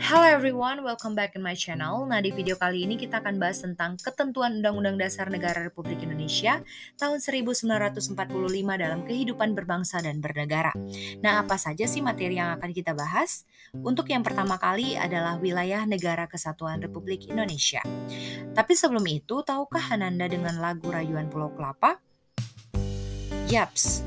Hello everyone, welcome back in my channel. Nah, di video kali ini kita akan bahas tentang ketentuan Undang-Undang Dasar Negara Republik Indonesia tahun 1945 dalam kehidupan berbangsa dan bernegara. Nah, apa saja sih materi yang akan kita bahas? Untuk yang pertama kali adalah wilayah negara kesatuan Republik Indonesia. Tapi sebelum itu, tahukah Ananda dengan lagu Rayuan Pulau Kelapa? Yaps,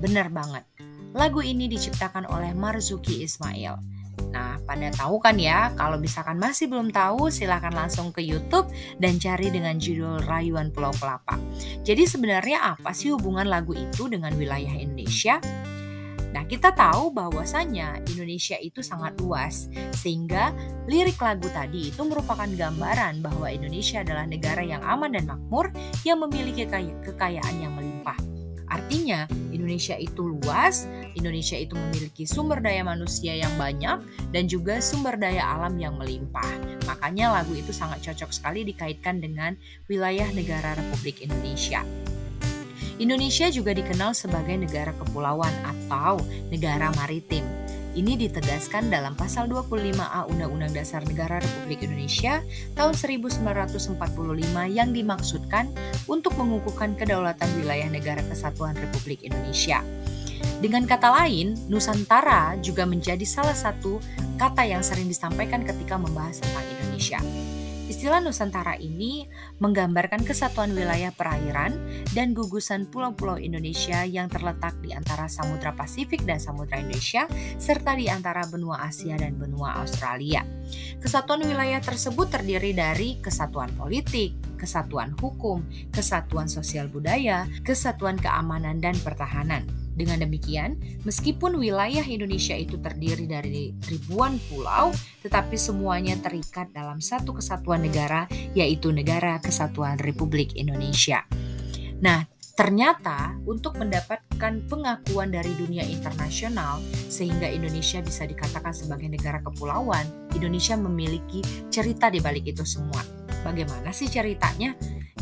benar banget. Lagu ini diciptakan oleh Marzuki Ismail. Nah, pada tahu kan ya, kalau misalkan masih belum tahu, silahkan langsung ke YouTube dan cari dengan judul Rayuan Pulau Kelapa. Jadi sebenarnya apa sih hubungan lagu itu dengan wilayah Indonesia? Nah, kita tahu bahwasannya Indonesia itu sangat luas, sehingga lirik lagu tadi itu merupakan gambaran bahwa Indonesia adalah negara yang aman dan makmur yang memiliki kekayaan yang melimpah. Artinya, Indonesia itu luas, Indonesia itu memiliki sumber daya manusia yang banyak dan juga sumber daya alam yang melimpah. Makanya lagu itu sangat cocok sekali dikaitkan dengan wilayah negara Republik Indonesia. Indonesia juga dikenal sebagai negara kepulauan atau negara maritim. Ini ditegaskan dalam pasal 25A Undang-Undang Dasar Negara Republik Indonesia tahun 1945 yang dimaksudkan untuk mengukuhkan kedaulatan wilayah negara kesatuan Republik Indonesia. Dengan kata lain, Nusantara juga menjadi salah satu kata yang sering disampaikan ketika membahas tentang Indonesia. Istilah Nusantara ini menggambarkan kesatuan wilayah perairan dan gugusan pulau-pulau Indonesia yang terletak di antara Samudra Pasifik dan Samudra Indonesia, serta di antara benua Asia dan benua Australia. Kesatuan wilayah tersebut terdiri dari kesatuan politik, kesatuan hukum, kesatuan sosial budaya, kesatuan keamanan dan pertahanan. Dengan demikian, meskipun wilayah Indonesia itu terdiri dari ribuan pulau, tetapi semuanya terikat dalam satu kesatuan negara, yaitu Negara Kesatuan Republik Indonesia. Nah, ternyata untuk mendapatkan pengakuan dari dunia internasional sehingga Indonesia bisa dikatakan sebagai negara kepulauan, Indonesia memiliki cerita di balik itu semua. Bagaimana sih ceritanya?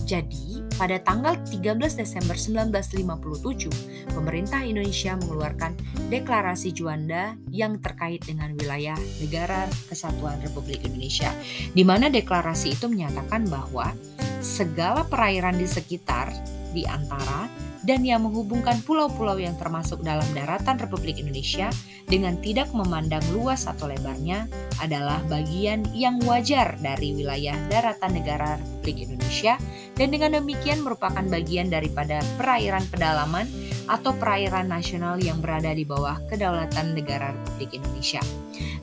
Jadi, pada tanggal 13 Desember 1957, pemerintah Indonesia mengeluarkan Deklarasi Juanda yang terkait dengan wilayah Negara Kesatuan Republik Indonesia, di mana deklarasi itu menyatakan bahwa segala perairan di sekitar, di antara, dan yang menghubungkan pulau-pulau yang termasuk dalam daratan Republik Indonesia dengan tidak memandang luas atau lebarnya adalah bagian yang wajar dari wilayah daratan negara Republik Indonesia dan dengan demikian merupakan bagian daripada perairan pedalaman atau perairan nasional yang berada di bawah kedaulatan negara Republik Indonesia.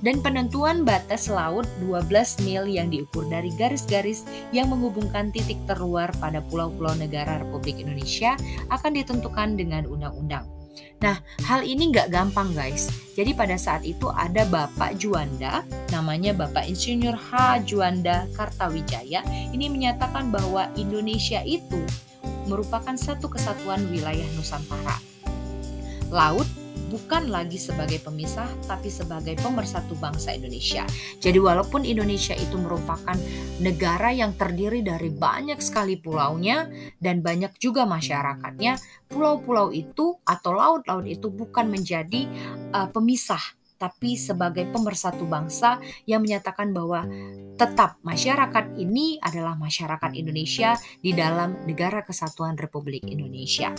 Dan penentuan batas laut 12 mil yang diukur dari garis-garis yang menghubungkan titik terluar pada pulau-pulau negara Republik Indonesia akan ditentukan dengan undang-undang. Nah, hal ini nggak gampang guys. Jadi pada saat itu ada Bapak Juanda, namanya Bapak Insinyur H. Juanda Kartawijaya, ini menyatakan bahwa Indonesia itu merupakan satu kesatuan wilayah Nusantara. Laut bukan lagi sebagai pemisah, tapi sebagai pemersatu bangsa Indonesia. Jadi walaupun Indonesia itu merupakan negara yang terdiri dari banyak sekali pulaunya dan banyak juga masyarakatnya, pulau-pulau itu atau laut-laut itu bukan menjadi pemisah, tapi sebagai pemersatu bangsa yang menyatakan bahwa tetap masyarakat ini adalah masyarakat Indonesia di dalam Negara Kesatuan Republik Indonesia.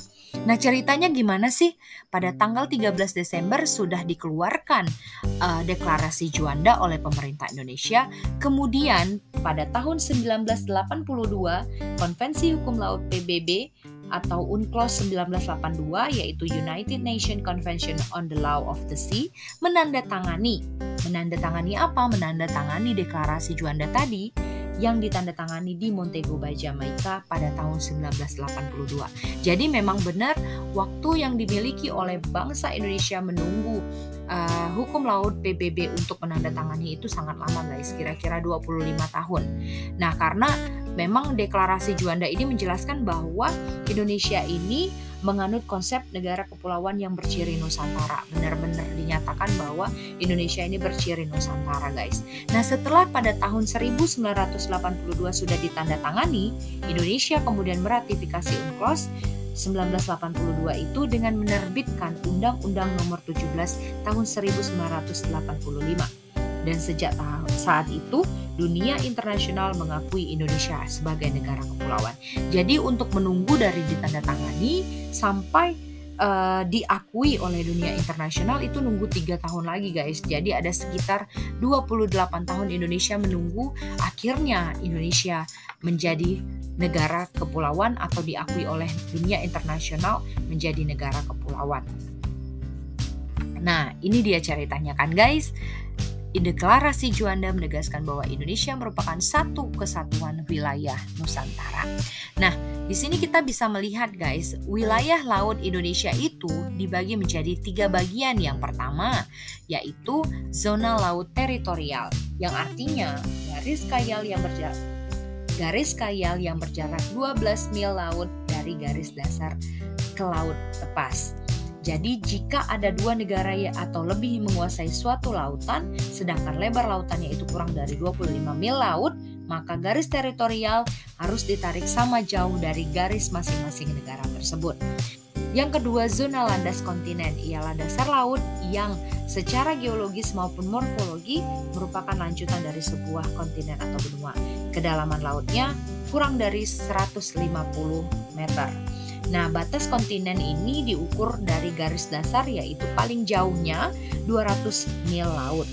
Nah, ceritanya gimana sih? Pada tanggal 13 Desember sudah dikeluarkan Deklarasi Juanda oleh pemerintah Indonesia. Kemudian pada tahun 1982, Konvensi Hukum Laut PBB atau UNCLOS 1982 yaitu United Nations Convention on the Law of the Sea menandatangani apa? Menandatangani deklarasi Juanda tadi yang ditandatangani di Montego Bay, Jamaika pada tahun 1982. Jadi memang benar waktu yang dimiliki oleh bangsa Indonesia menunggu hukum laut PBB untuk menandatangani itu sangat lama guys, kira-kira 25 tahun. Nah, karena memang deklarasi Juanda ini menjelaskan bahwa Indonesia ini menganut konsep negara kepulauan yang berciri Nusantara. Benar-benar dinyatakan bahwa Indonesia ini berciri Nusantara guys. Nah, setelah pada tahun 1982 sudah ditandatangani, Indonesia kemudian meratifikasi UNCLOS 1982 itu dengan menerbitkan Undang-Undang Nomor 17 Tahun 1985. Dan sejak saat itu, dunia internasional mengakui Indonesia sebagai negara kepulauan. Jadi untuk menunggu dari ditandatangani sampai diakui oleh dunia internasional itu nunggu 3 tahun lagi guys. Jadi ada sekitar 28 tahun Indonesia menunggu akhirnya Indonesia menjadi negara kepulauan atau diakui oleh dunia internasional menjadi negara kepulauan. Nah, ini dia ceritanya kan guys. Deklarasi Juanda menegaskan bahwa Indonesia merupakan satu kesatuan wilayah Nusantara. Nah, di sini kita bisa melihat guys, wilayah laut Indonesia itu dibagi menjadi 3 bagian. Yang pertama yaitu zona laut teritorial, yang artinya garis kayal yang berjarak 12 mil laut dari garis dasar ke laut lepas. Jadi jika ada 2 negara atau lebih menguasai suatu lautan, sedangkan lebar lautannya itu kurang dari 25 mil laut, maka garis teritorial harus ditarik sama jauh dari garis masing-masing negara tersebut. Yang kedua, zona landas kontinen ialah dasar laut yang secara geologis maupun morfologi merupakan lanjutan dari sebuah kontinen atau benua. Kedalaman lautnya kurang dari 150 meter. Nah, batas kontinen ini diukur dari garis dasar yaitu paling jauhnya 200 mil laut.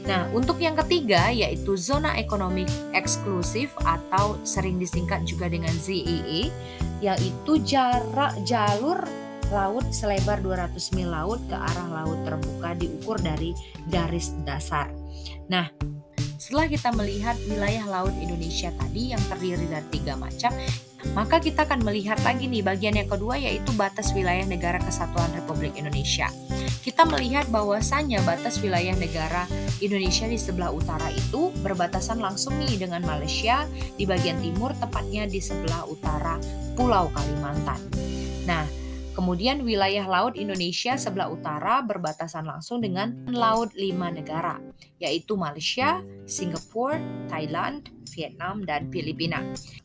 Nah, untuk yang ketiga yaitu zona ekonomi eksklusif atau sering disingkat juga dengan ZEE, yaitu jalur laut selebar 200 mil laut ke arah laut terbuka diukur dari garis dasar. Nah, setelah kita melihat wilayah laut Indonesia tadi yang terdiri dari 3 macam, maka kita akan melihat lagi nih bagian yang kedua yaitu batas wilayah negara kesatuan Republik Indonesia. Kita melihat bahwasannya batas wilayah negara Indonesia di sebelah utara itu berbatasan langsung nih dengan Malaysia di bagian timur, tepatnya di sebelah utara Pulau Kalimantan. Nah, kemudian wilayah laut Indonesia sebelah utara berbatasan langsung dengan laut 5 negara, yaitu Malaysia, Singapura, Thailand, Vietnam, dan Filipina.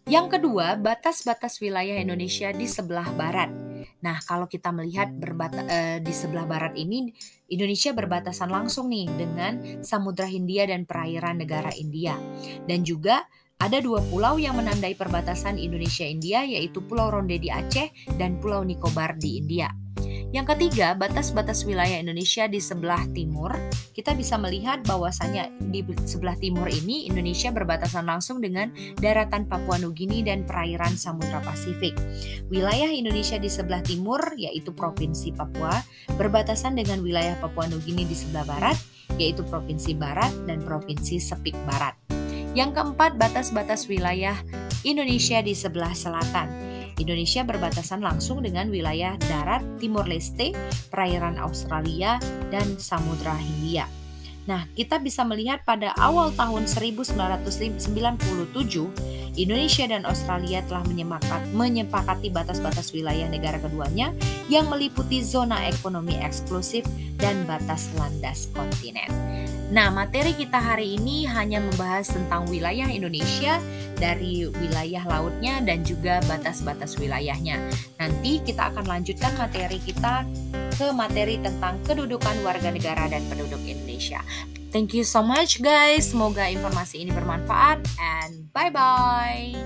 Yang kedua, batas-batas wilayah Indonesia di sebelah barat. Nah, kalau kita melihat di sebelah barat ini, Indonesia berbatasan langsung nih dengan Samudra Hindia dan perairan negara India. Dan juga ada 2 pulau yang menandai perbatasan Indonesia-India, yaitu Pulau Ronde di Aceh dan Pulau Nicobar di India. Yang ketiga, batas-batas wilayah Indonesia di sebelah timur. Kita bisa melihat bahwasannya di sebelah timur ini Indonesia berbatasan langsung dengan daratan Papua Nugini dan perairan Samudra Pasifik. Wilayah Indonesia di sebelah timur yaitu Provinsi Papua berbatasan dengan wilayah Papua Nugini di sebelah barat yaitu Provinsi Barat dan Provinsi Sepik Barat. Yang keempat, batas-batas wilayah Indonesia di sebelah selatan. Indonesia berbatasan langsung dengan wilayah darat Timor Leste, perairan Australia, dan Samudra Hindia. Nah, kita bisa melihat pada awal tahun 1997, Indonesia dan Australia telah menyepakati batas-batas wilayah negara keduanya yang meliputi zona ekonomi eksklusif dan batas landas kontinen. Nah, materi kita hari ini hanya membahas tentang wilayah Indonesia dari wilayah lautnya dan juga batas-batas wilayahnya. Nanti kita akan lanjutkan materi kita ke materi tentang kedudukan warga negara dan penduduk Indonesia. Thank you so much guys. Semoga informasi ini bermanfaat and bye-bye.